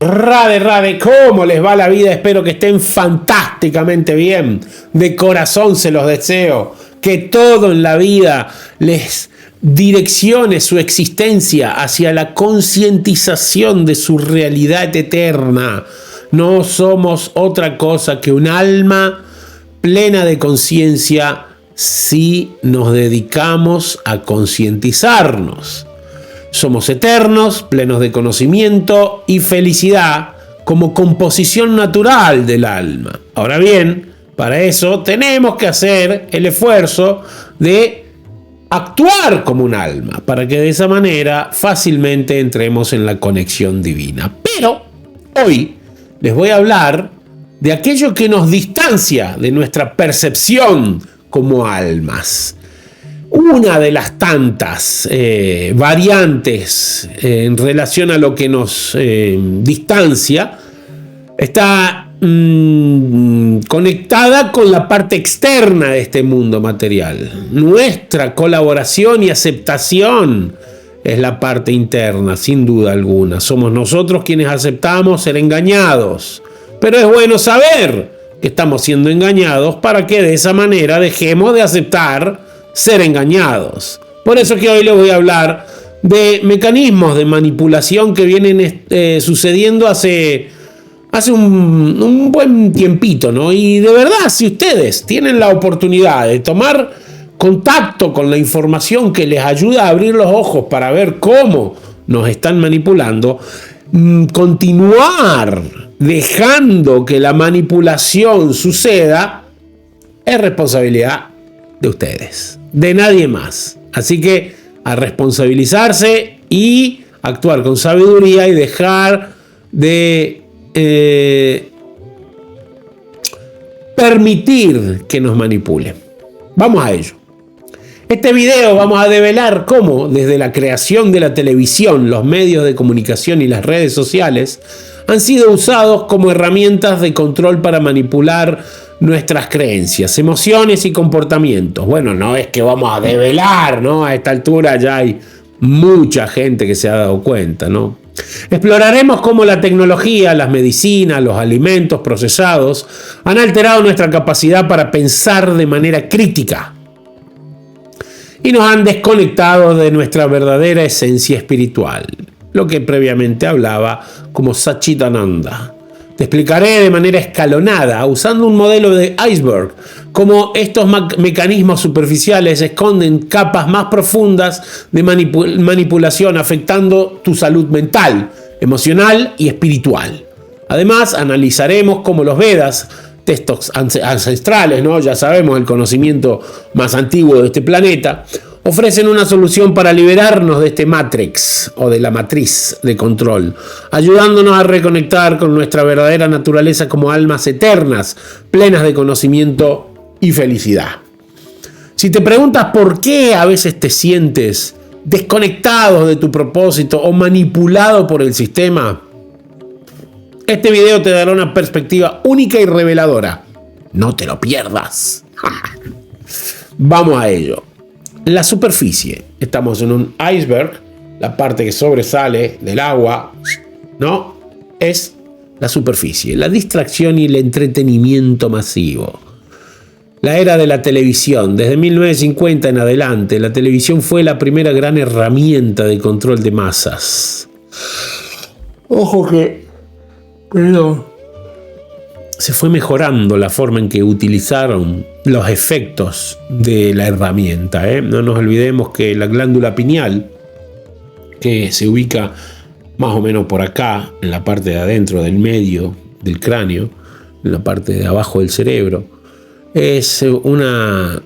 Rade, rade, ¿cómo les va la vida? Espero que estén fantásticamente bien. De corazón se los deseo. Que todo en la vida les direccione su existencia hacia la concientización de su realidad eterna. No somos otra cosa que un alma plena de conciencia si nos dedicamos a concientizarnos. Somos eternos, plenos de conocimiento y felicidad como composición natural del alma. Ahora bien, para eso tenemos que hacer el esfuerzo de actuar como un alma, para que de esa manera fácilmente entremos en la conexión divina. Pero hoy les voy a hablar de aquello que nos distancia de nuestra percepción como almas. Una de las tantas variantes en relación a lo que nos distancia está conectada con la parte externa de este mundo material. Nuestra colaboración y aceptación es la parte interna, sin duda alguna. Somos nosotros quienes aceptamos ser engañados. Pero es bueno saber que estamos siendo engañados para que de esa manera dejemos de aceptar ser engañados. Por eso que hoy les voy a hablar de mecanismos de manipulación que vienen sucediendo hace un buen tiempito, ¿no? Y de verdad, si ustedes tienen la oportunidad de tomar contacto con la información que les ayuda a abrir los ojos para ver cómo nos están manipulando, continuar dejando que la manipulación suceda es responsabilidad de ustedes, de nadie más. Así que a responsabilizarse y actuar con sabiduría y dejar de permitir que nos manipulen. Vamos a ello. Este video vamos a develar cómo desde la creación de la televisión, los medios de comunicación y las redes sociales han sido usados como herramientas de control para manipular nuestras creencias, emociones y comportamientos. Bueno, no es que vamos a develar, ¿no? A esta altura ya hay mucha gente que se ha dado cuenta, ¿no? Exploraremos cómo la tecnología, las medicinas, los alimentos procesados han alterado nuestra capacidad para pensar de manera crítica y nos han desconectado de nuestra verdadera esencia espiritual, lo que previamente hablaba como Satchitananda. Te explicaré de manera escalonada, usando un modelo de iceberg, cómo estos mecanismos superficiales esconden capas más profundas de manipulación, afectando tu salud mental, emocional y espiritual. Además, analizaremos cómo los Vedas, textos ancestrales, ¿no? Ya sabemos el conocimiento más antiguo de este planeta, ofrecen una solución para liberarnos de este matrix o de la matriz de control, ayudándonos a reconectar con nuestra verdadera naturaleza como almas eternas, plenas de conocimiento y felicidad. Si te preguntas por qué a veces te sientes desconectado de tu propósito o manipulado por el sistema, este video te dará una perspectiva única y reveladora. No te lo pierdas. Vamos a ello. La superficie. Estamos en un iceberg. La parte que sobresale del agua, ¿no? Es la superficie. La distracción y el entretenimiento masivo. La era de la televisión. Desde 1950 en adelante, la televisión fue la primera gran herramienta de control de masas. Ojo que... se fue mejorando la forma en que utilizaron los efectos de la herramienta. No nos olvidemos que la glándula pineal, que se ubica más o menos por acá, en la parte de adentro del medio del cráneo, en la parte de abajo del cerebro, es una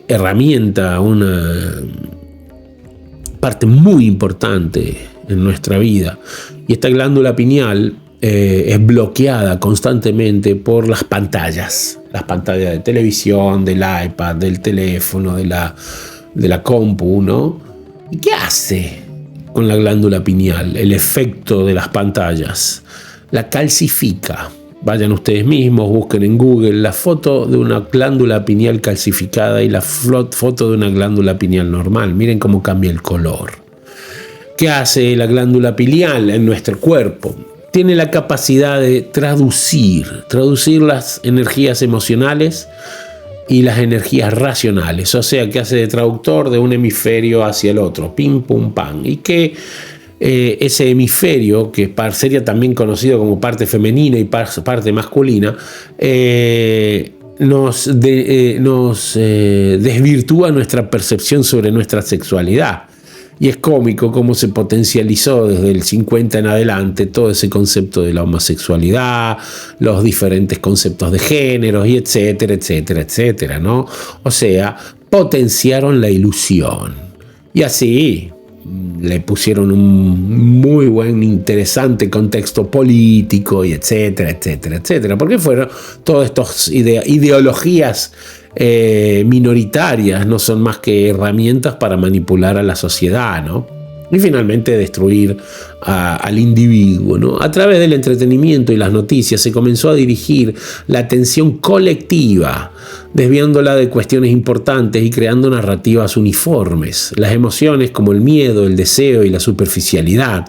herramienta, una parte muy importante en nuestra vida. Y esta glándula pineal es bloqueada constantemente por las pantallas de televisión, del iPad, del teléfono, de la compu, ¿no? ¿Y qué hace con la glándula pineal el efecto de las pantallas? La calcifica. Vayan ustedes mismos, busquen en Google la foto de una glándula pineal calcificada y la foto de una glándula pineal normal. Miren cómo cambia el color. ¿Qué hace la glándula pineal en nuestro cuerpo? tiene la capacidad de traducir las energías emocionales y las energías racionales, o sea que hace de traductor de un hemisferio hacia el otro, pim pum pam, y que ese hemisferio, que sería también conocido como parte femenina y parte masculina, nos desvirtúa nuestra percepción sobre nuestra sexualidad. Y es cómico cómo se potencializó desde el 50 en adelante todo ese concepto de la homosexualidad, los diferentes conceptos de géneros, y etcétera, etcétera, etcétera, ¿no? O sea, potenciaron la ilusión. Y así le pusieron un muy buen, interesante contexto político, y etcétera, etcétera, etcétera. Porque fueron todas estas ideologías minoritarias, no son más que herramientas para manipular a la sociedad, ¿no? Y finalmente destruir al individuo, ¿no? A través del entretenimiento y las noticias se comenzó a dirigir la atención colectiva, desviándola de cuestiones importantes y creando narrativas uniformes. Las emociones como el miedo, el deseo y la superficialidad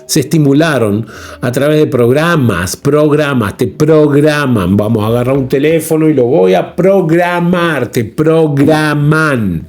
se estimularon a través de programas, te programan. Vamos a agarrar un teléfono y lo voy a programar, te programan.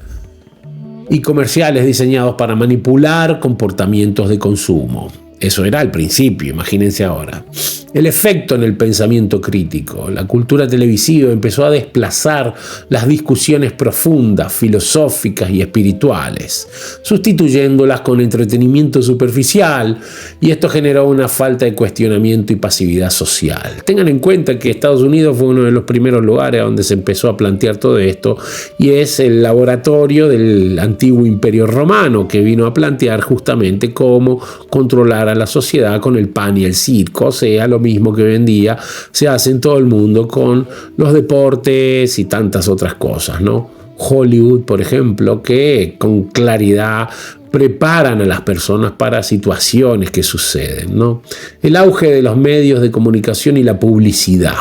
Y comerciales diseñados para manipular comportamientos de consumo. Eso era al principio, imagínense ahora. El efecto en el pensamiento crítico. La cultura televisiva empezó a desplazar las discusiones profundas, filosóficas y espirituales, sustituyéndolas con entretenimiento superficial, y esto generó una falta de cuestionamiento y pasividad social. Tengan en cuenta que Estados Unidos fue uno de los primeros lugares donde se empezó a plantear todo esto, y es el laboratorio del antiguo Imperio Romano, que vino a plantear justamente cómo controlar a la sociedad con el pan y el circo, o sea, lo mismo que hoy en día se hace en todo el mundo con los deportes y tantas otras cosas, ¿no? Hollywood, por ejemplo, que con claridad preparan a las personas para situaciones que suceden, ¿no? El auge de los medios de comunicación y la publicidad.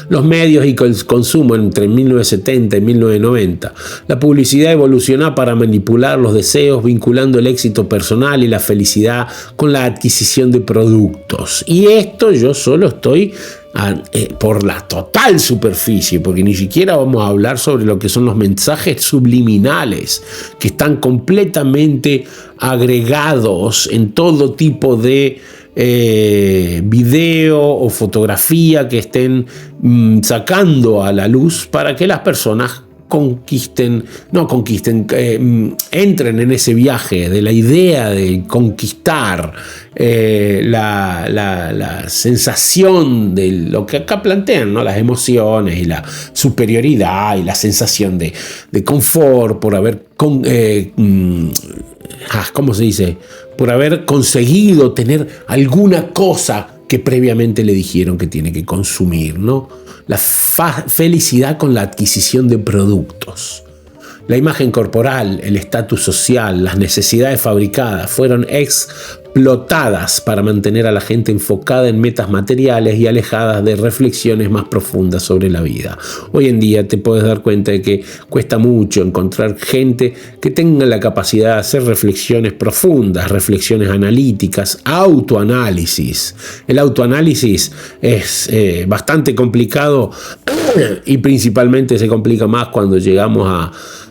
Los medios y el consumo entre 1970 y 1990. La publicidad evolucionó para manipular los deseos, vinculando el éxito personal y la felicidad con la adquisición de productos. Y esto yo solo estoy por la total superficie, porque ni siquiera vamos a hablar sobre lo que son los mensajes subliminales, que están completamente agregados en todo tipo de video o fotografía que estén sacando a la luz para que las personas entren en ese viaje de la idea de conquistar la sensación de lo que acá plantean, ¿no? Las emociones y la superioridad y la sensación de confort por haber ¿cómo se dice? Por haber conseguido tener alguna cosa que previamente le dijeron que tiene que consumir, ¿no? La felicidad con la adquisición de productos. La imagen corporal, el estatus social, las necesidades fabricadas fueron explotadas para mantener a la gente enfocada en metas materiales y alejadas de reflexiones más profundas sobre la vida. Hoy en día te puedes dar cuenta de que cuesta mucho encontrar gente que tenga la capacidad de hacer reflexiones profundas, reflexiones analíticas, autoanálisis. El autoanálisis es bastante complicado y principalmente se complica más cuando llegamos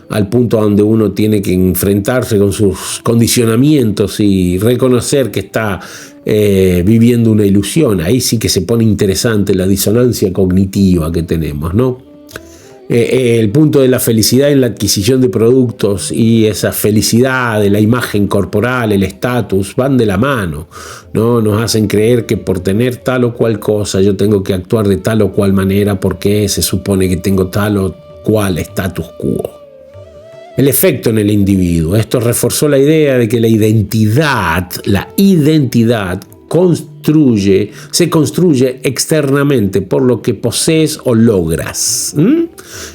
al punto donde uno tiene que enfrentarse con sus condicionamientos y reconocer que está viviendo una ilusión. Ahí sí que se pone interesante la disonancia cognitiva que tenemos, ¿no? El punto de la felicidad en la adquisición de productos y esa felicidad de la imagen corporal, el estatus, van de la mano, ¿no? Nos hacen creer que por tener tal o cual cosa yo tengo que actuar de tal o cual manera porque se supone que tengo tal o cual status quo. El efecto en el individuo. Esto reforzó la idea de que la identidad se construye externamente por lo que posees o logras.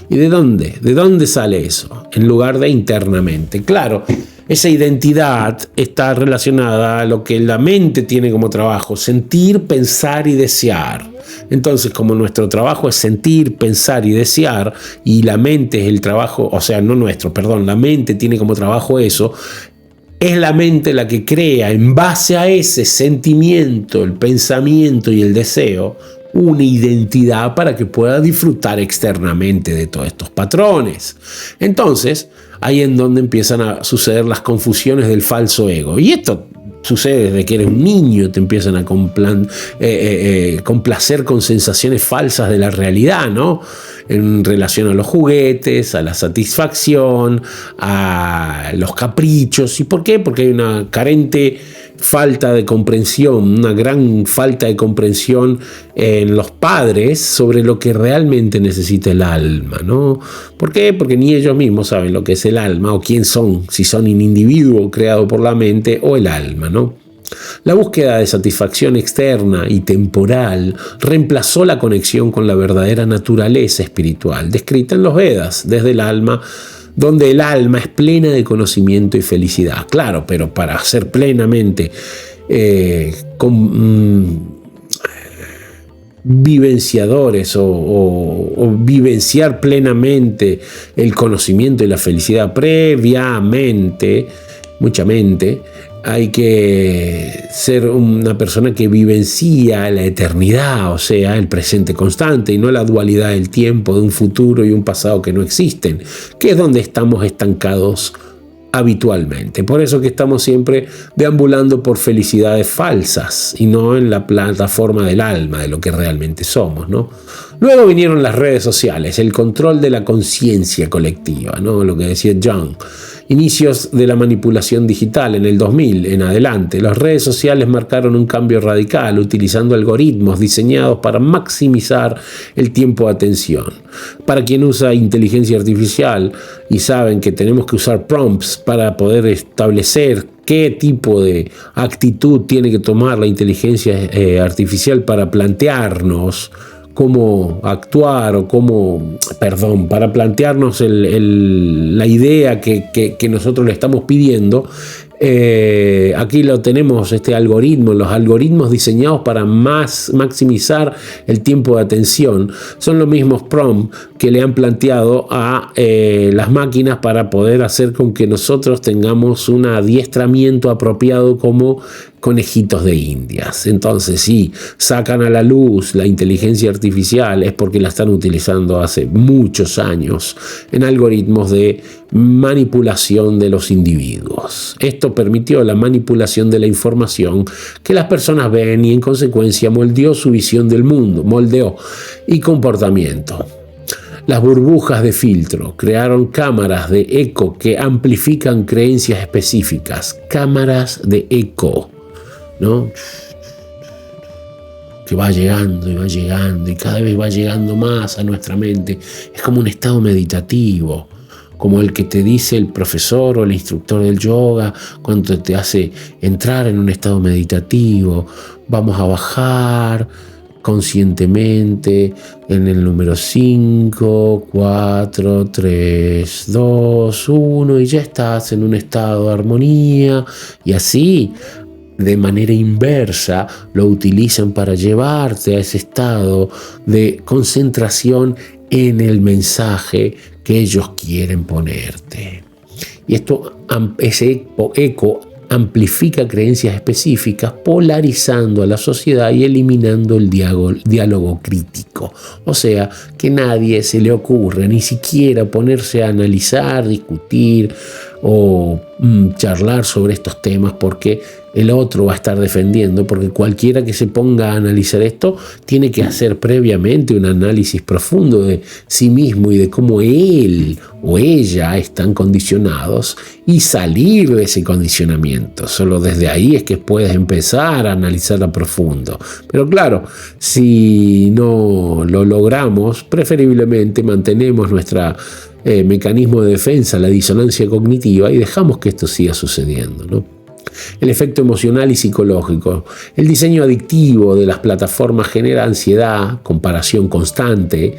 ¿Y de dónde? ¿De dónde sale eso? En lugar de internamente. Claro, esa identidad está relacionada a lo que la mente tiene como trabajo: sentir, pensar y desear. Entonces, como nuestro trabajo es sentir, pensar y desear, y la mente es el trabajo, o sea, no nuestro, perdón, la mente tiene como trabajo eso, es la mente la que crea en base a ese sentimiento, el pensamiento y el deseo, una identidad para que pueda disfrutar externamente de todos estos patrones. Entonces, ahí es donde empiezan a suceder las confusiones del falso ego. Y esto sucede desde que eres un niño, te empiezan a complacer con sensaciones falsas de la realidad, ¿no? En relación a los juguetes, a la satisfacción, a los caprichos. ¿Y por qué? Porque hay una carente falta de comprensión, una gran falta de comprensión en los padres sobre lo que realmente necesita el alma, ¿no? ¿Por qué? Porque ni ellos mismos saben lo que es el alma o quién son, si son un individuo creado por la mente o el alma, ¿no? La búsqueda de satisfacción externa y temporal reemplazó la conexión con la verdadera naturaleza espiritual, descrita en los Vedas, desde el alma, donde el alma es plena de conocimiento y felicidad. Claro, pero para ser plenamente vivenciadores o vivenciar plenamente el conocimiento y la felicidad previamente, mucha mente, hay que ser una persona que vivencia la eternidad, o sea, el presente constante, y no la dualidad del tiempo, de un futuro y un pasado que no existen, que es donde estamos estancados habitualmente. Por eso que estamos siempre deambulando por felicidades falsas y no en la plataforma del alma, de lo que realmente somos, ¿no? Luego vinieron las redes sociales, el control de la conciencia colectiva, ¿no? Lo que decía Jung. Inicios de la manipulación digital en el 2000 en adelante. Las redes sociales marcaron un cambio radical utilizando algoritmos diseñados para maximizar el tiempo de atención. Para quien usa inteligencia artificial y saben que tenemos que usar prompts para poder establecer qué tipo de actitud tiene que tomar la inteligencia artificial para plantearnos cómo actuar o para plantearnos la idea que nosotros le estamos pidiendo. Aquí lo tenemos, los algoritmos diseñados para maximizar el tiempo de atención. Son los mismos prompts que le han planteado a las máquinas para poder hacer con que nosotros tengamos un adiestramiento apropiado como conejitos de indias. Entonces, si sacan a la luz la inteligencia artificial es porque la están utilizando hace muchos años en algoritmos de manipulación de los individuos. Esto permitió la manipulación de la información que las personas ven y en consecuencia moldeó su visión del mundo, y comportamiento. Las burbujas de filtro crearon cámaras de eco que amplifican creencias específicas. Cámaras de eco, ¿no? Que va llegando y cada vez va llegando más a nuestra mente. Es como un estado meditativo, como el que te dice el profesor o el instructor del yoga cuando te hace entrar en un estado meditativo. Vamos a bajar conscientemente en el número 5, 4, 3, 2, 1 y ya estás en un estado de armonía, y así de manera inversa lo utilizan para llevarte a ese estado de concentración en el mensaje que ellos quieren ponerte. Y ese eco amplifica creencias específicas, polarizando a la sociedad y eliminando el diálogo crítico. O sea, que nadie se le ocurre ni siquiera ponerse a analizar, discutir o charlar sobre estos temas, porque el otro va a estar defendiendo, porque cualquiera que se ponga a analizar esto tiene que hacer previamente un análisis profundo de sí mismo y de cómo él o ella están condicionados y salir de ese condicionamiento. Solo desde ahí es que puedes empezar a analizar a profundo. Pero claro, si no lo logramos, preferiblemente mantenemos nuestra mecanismo de defensa, la disonancia cognitiva, y dejamos que esto siga sucediendo, ¿no? El efecto emocional y psicológico. El diseño adictivo de las plataformas genera ansiedad, comparación constante.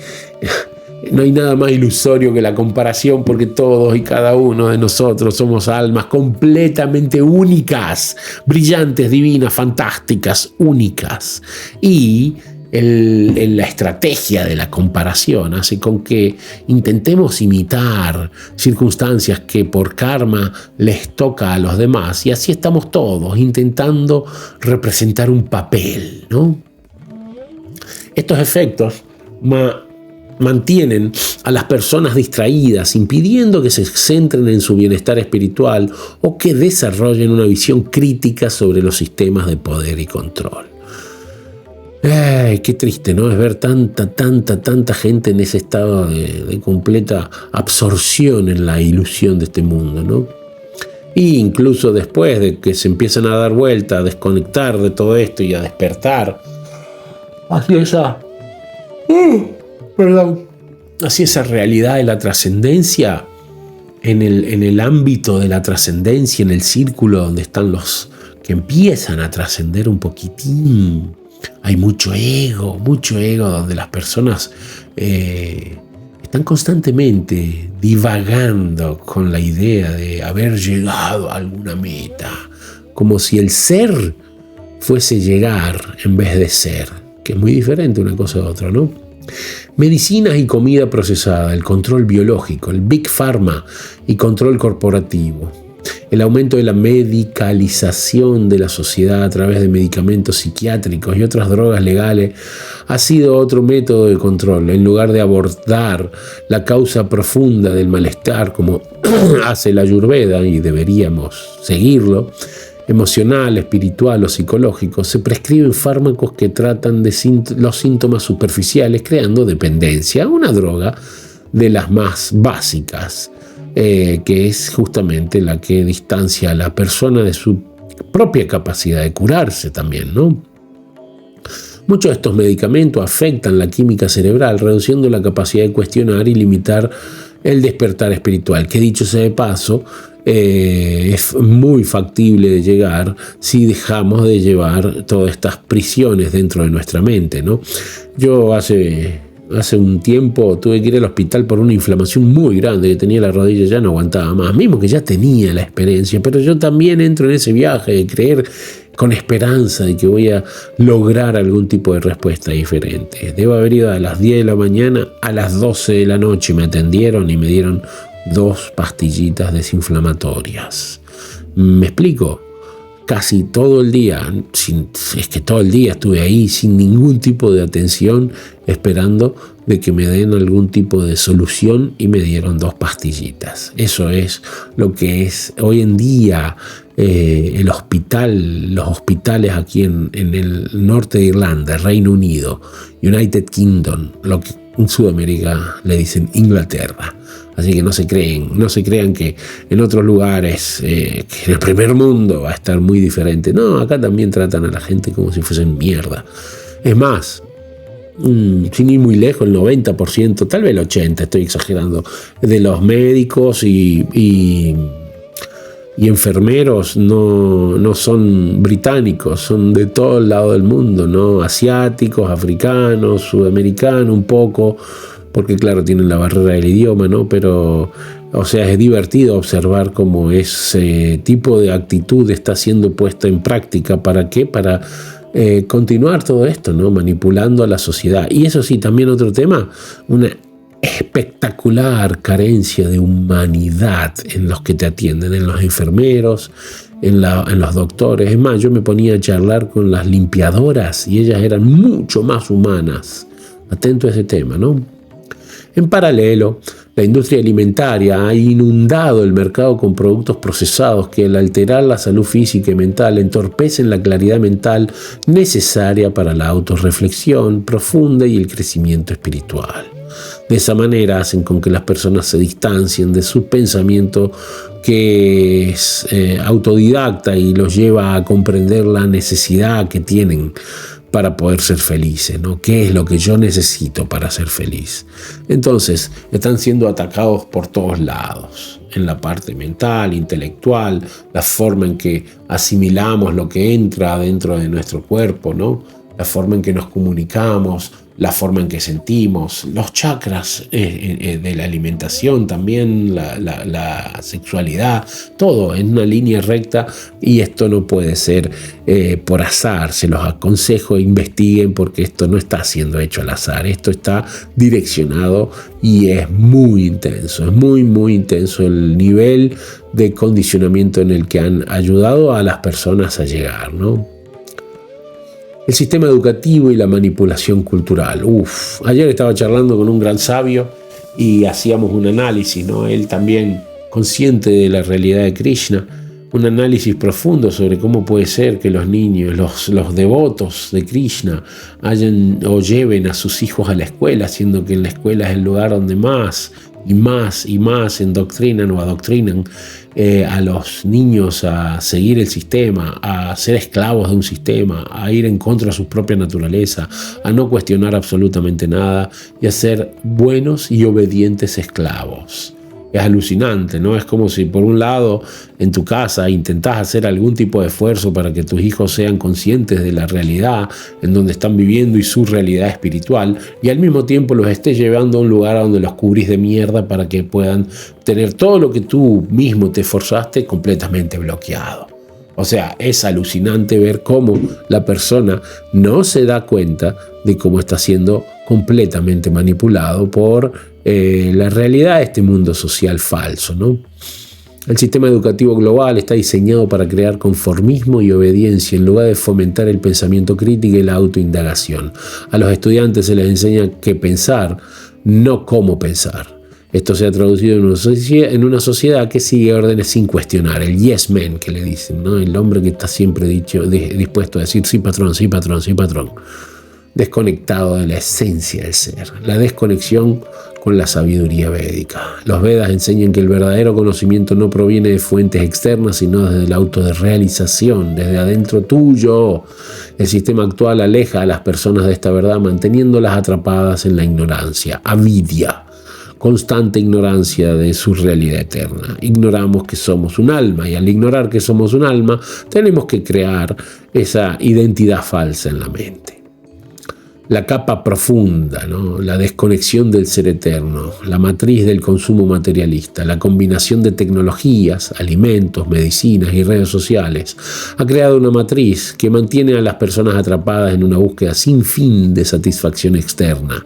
No hay nada más ilusorio que la comparación, porque todos y cada uno de nosotros somos almas completamente únicas, brillantes, divinas, fantásticas, únicas. Y la estrategia de la comparación hace con que intentemos imitar circunstancias que por karma les toca a los demás, y así estamos todos intentando representar un papel, ¿no? Estos efectos mantienen a las personas distraídas, impidiendo que se centren en su bienestar espiritual o que desarrollen una visión crítica sobre los sistemas de poder y control. Qué triste, ¿no? Es ver tanta gente en ese estado de completa absorción en la ilusión de este mundo, ¿no? Y incluso después de que se empiezan a dar vuelta, a desconectar de todo esto y a despertar hacia esa realidad de la trascendencia, en el ámbito de la trascendencia, en el círculo donde están los que empiezan a trascender un poquitín, hay mucho ego donde las personas están constantemente divagando con la idea de haber llegado a alguna meta, como si el ser fuese llegar en vez de ser, que es muy diferente una cosa de otra, ¿no? Medicinas y comida procesada, el control biológico, el Big Pharma y control corporativo. El aumento de la medicalización de la sociedad a través de medicamentos psiquiátricos y otras drogas legales ha sido otro método de control. En lugar de abordar la causa profunda del malestar, como hace la Ayurveda, y deberíamos seguirlo, emocional, espiritual o psicológico, se prescriben fármacos que tratan de los síntomas superficiales, creando dependencia, una droga de las más básicas, que es justamente la que distancia a la persona de su propia capacidad de curarse también, ¿no? Muchos de estos medicamentos afectan la química cerebral, reduciendo la capacidad de cuestionar y limitar el despertar espiritual, que dicho sea de paso, es muy factible de llegar si dejamos de llevar todas estas prisiones dentro de nuestra mente, ¿no? Yo hace un tiempo tuve que ir al hospital por una inflamación muy grande que tenía la rodilla, ya no aguantaba más, mismo que ya tenía la experiencia, pero yo también entro en ese viaje de creer con esperanza de que voy a lograr algún tipo de respuesta diferente. Debo haber ido a las 10 de la mañana, a las 12 de la noche me atendieron y me dieron 2 pastillitas desinflamatorias. ¿Me explico? Casi todo el día, todo el día estuve ahí sin ningún tipo de atención, esperando de que me den algún tipo de solución, y me dieron 2 pastillitas. Eso es lo que es hoy en día los hospitales aquí en el norte de Irlanda, Reino Unido, United Kingdom, lo que en Sudamérica le dicen Inglaterra. Así que no se crean que en otros lugares, que en el primer mundo va a estar muy diferente. No, acá también tratan a la gente como si fuesen mierda. Es más, sin ir muy lejos, el 90%, tal vez el 80%, estoy exagerando, de los médicos y enfermeros no son británicos, son de todo el lado del mundo, ¿no? Asiáticos, africanos, sudamericanos un poco, porque claro, tienen la barrera del idioma, ¿no? Pero, o sea, es divertido observar cómo ese tipo de actitud está siendo puesta en práctica. ¿Para qué? Para continuar todo esto, ¿no? Manipulando a la sociedad. Y eso sí, también otro tema, una espectacular carencia de humanidad en los que te atienden, en los enfermeros, en los doctores. Es más, yo me ponía a charlar con las limpiadoras y ellas eran mucho más humanas. Atento a ese tema, ¿no? En paralelo, la industria alimentaria ha inundado el mercado con productos procesados que, al alterar la salud física y mental, entorpecen la claridad mental necesaria para la autorreflexión profunda y el crecimiento espiritual. De esa manera hacen con que las personas se distancien de su pensamiento, que es autodidacta, y los lleva a comprender la necesidad que tienen para poder ser felices, ¿no? ¿Qué es lo que yo necesito para ser feliz? Entonces, están siendo atacados por todos lados, en la parte mental, intelectual, la forma en que asimilamos lo que entra dentro de nuestro cuerpo, ¿no? la forma en que nos comunicamos, la forma en que sentimos, los chakras de la alimentación también, la sexualidad, todo en una línea recta, y esto no puede ser por azar. Se los aconsejo, investiguen, porque esto no está siendo hecho al azar, esto está direccionado y es muy intenso, es muy muy intenso el nivel de condicionamiento en el que han ayudado a las personas a llegar, ¿no? El sistema educativo y la manipulación cultural. Ayer estaba charlando con un gran sabio y hacíamos un análisis, ¿no? Él también consciente de la realidad de Krishna, un análisis profundo sobre cómo puede ser que los niños, los devotos de Krishna hayan o lleven a sus hijos a la escuela, siendo que en la escuela es el lugar donde más y más y más endoctrinan o adoctrinan a los niños a seguir el sistema, a ser esclavos de un sistema, a ir en contra de su propia naturaleza, a no cuestionar absolutamente nada y a ser buenos y obedientes esclavos. Es alucinante, ¿no? Es como si por un lado en tu casa intentás hacer algún tipo de esfuerzo para que tus hijos sean conscientes de la realidad en donde están viviendo y su realidad espiritual, y al mismo tiempo los estés llevando a un lugar donde los cubrís de mierda para que puedan tener todo lo que tú mismo te esforzaste completamente bloqueado. O sea, es alucinante ver cómo la persona no se da cuenta de cómo está siendo completamente manipulado por la realidad de este mundo social falso, ¿no? El sistema educativo global está diseñado para crear conformismo y obediencia en lugar de fomentar el pensamiento crítico y la autoindagación. A los estudiantes se les enseña qué pensar, no cómo pensar. Esto se ha traducido en una sociedad que sigue órdenes sin cuestionar, el yes man que le dicen, ¿no? El hombre que está siempre dispuesto a decir sí patrón, sí patrón, sí patrón. Desconectado de la esencia del ser, la desconexión con la sabiduría védica. Los Vedas enseñan que el verdadero conocimiento no proviene de fuentes externas, sino desde el autorrealización, desde adentro tuyo. El sistema actual aleja a las personas de esta verdad, manteniéndolas atrapadas en la ignorancia, avidya, constante ignorancia de su realidad eterna. Ignoramos que somos un alma, y al ignorar que somos un alma, tenemos que crear esa identidad falsa en la mente. La capa profunda, ¿no? La desconexión del ser eterno, la matriz del consumo materialista, la combinación de tecnologías, alimentos, medicinas y redes sociales ha creado una matriz que mantiene a las personas atrapadas en una búsqueda sin fin de satisfacción externa.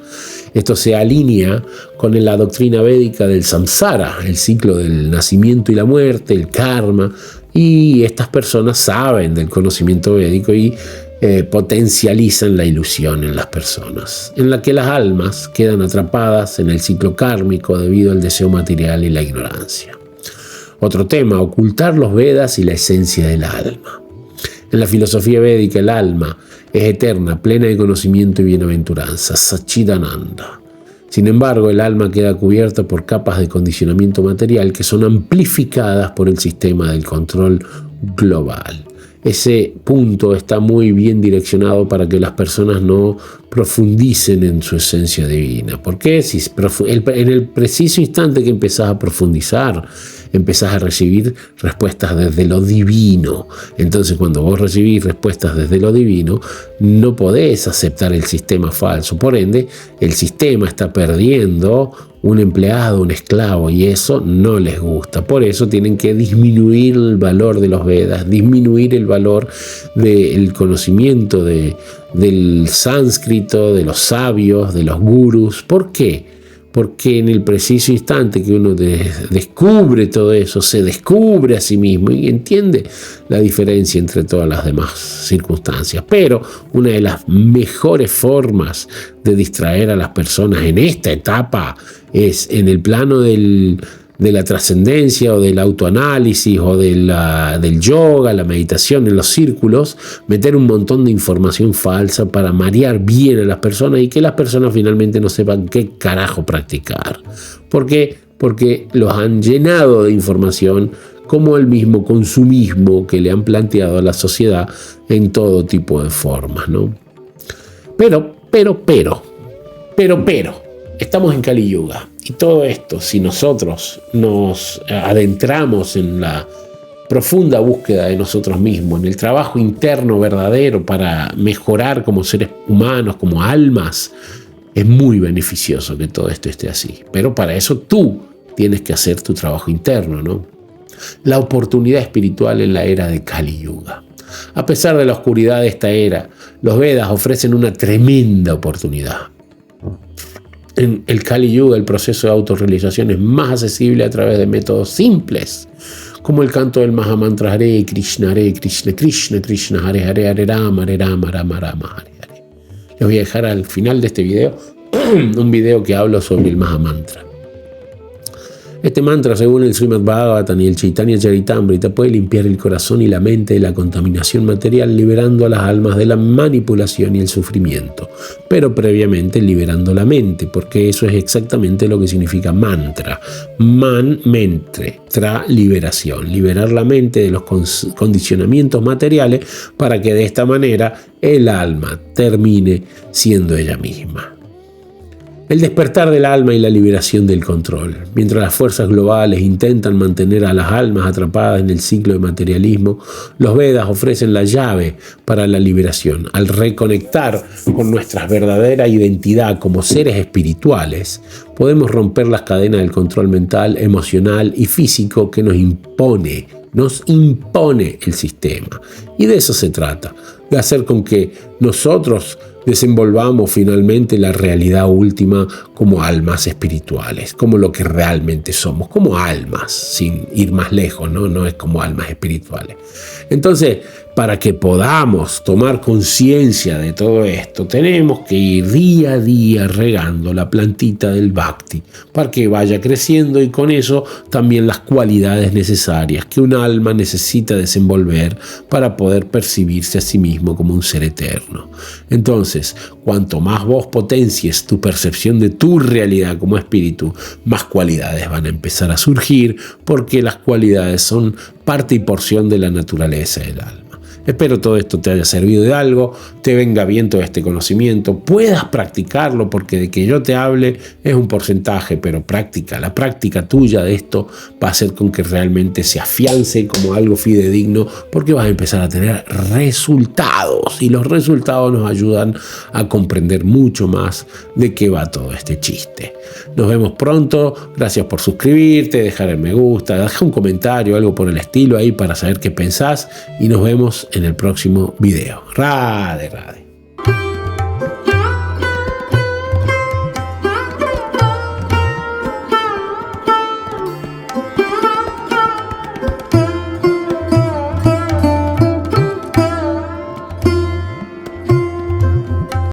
Esto se alinea con la doctrina védica del samsara, el ciclo del nacimiento y la muerte, el karma, y estas personas saben del conocimiento védico y potencializan la ilusión en las personas, en la que las almas quedan atrapadas en el ciclo kármico debido al deseo material y la ignorancia. Otro tema, ocultar los Vedas y la esencia del alma. En la filosofía védica el alma es eterna, plena de conocimiento y bienaventuranza, Satchidananda. Sin embargo, el alma queda cubierta por capas de condicionamiento material que son amplificadas por el sistema del control global. Ese punto está muy bien direccionado para que las personas no profundicen en su esencia divina. Porque si en el preciso instante que empezás a profundizar, empezás a recibir respuestas desde lo divino. Entonces, cuando vos recibís respuestas desde lo divino, no podés aceptar el sistema falso. Por ende, el sistema está perdiendo un empleado, un esclavo, y eso no les gusta. Por eso tienen que disminuir el valor de los Vedas, disminuir el valor del conocimiento del sánscrito, de los sabios, de los gurús. ¿Por qué? Porque en el preciso instante que uno descubre todo eso, se descubre a sí mismo y entiende la diferencia entre todas las demás circunstancias. Pero una de las mejores formas de distraer a las personas en esta etapa es en el plano de la trascendencia o del autoanálisis o del yoga, la meditación en los círculos, meter un montón de información falsa para marear bien a las personas y que las personas finalmente no sepan qué carajo practicar. ¿Por qué? Porque los han llenado de información como el mismo consumismo que le han planteado a la sociedad en todo tipo de formas, ¿no? Pero, estamos en Kali Yuga. Y todo esto, si nosotros nos adentramos en la profunda búsqueda de nosotros mismos, en el trabajo interno verdadero para mejorar como seres humanos, como almas, es muy beneficioso que todo esto esté así. Pero para eso tú tienes que hacer tu trabajo interno, ¿no? La oportunidad espiritual en la era de Kali Yuga. A pesar de la oscuridad de esta era, los Vedas ofrecen una tremenda oportunidad. En el Kali Yuga, el proceso de autorrealización es más accesible a través de métodos simples, como el canto del Mahamantra Hare Krishna, Krishna Krishna, Hare Hare, Hare Rama, Rama, Hare Hare. Les voy a dejar al final de este video un video que hablo sobre el Mahamantra. Este mantra, según el Srimad Bhagavatam y el Chaitanya Charitamrita, puede limpiar el corazón y la mente de la contaminación material, liberando a las almas de la manipulación y el sufrimiento, pero previamente liberando la mente, porque eso es exactamente lo que significa mantra. Man, mente, tra, liberación. Liberar la mente de los condicionamientos materiales para que de esta manera el alma termine siendo ella misma. El despertar del alma y la liberación del control. Mientras las fuerzas globales intentan mantener a las almas atrapadas en el ciclo de materialismo, los Vedas ofrecen la llave para la liberación. Al reconectar con nuestra verdadera identidad como seres espirituales, podemos romper las cadenas del control mental, emocional y físico que nos impone el sistema. Y de eso se trata, de hacer con que nosotros desenvolvamos finalmente la realidad última como almas espirituales, como lo que realmente somos, como almas, sin ir más lejos, no es como almas espirituales. Entonces, para que podamos tomar conciencia de todo esto, tenemos que ir día a día regando la plantita del Bhakti para que vaya creciendo, y con eso también las cualidades necesarias que un alma necesita desenvolver para poder percibirse a sí mismo como un ser eterno. Entonces, cuanto más vos potencies tu percepción de tu realidad como espíritu, más cualidades van a empezar a surgir, porque las cualidades son parte y porción de la naturaleza del alma. Espero todo esto te haya servido de algo, te venga bien todo este conocimiento, puedas practicarlo, porque de que yo te hable es un porcentaje, pero la práctica tuya de esto va a hacer con que realmente se afiance como algo fidedigno, porque vas a empezar a tener resultados, y los resultados nos ayudan a comprender mucho más de qué va todo este chiste. Nos vemos pronto, gracias por suscribirte, dejar el me gusta, dejar un comentario, algo por el estilo ahí para saber qué pensás, y nos vemos en el próximo video. Radhe, Radhe.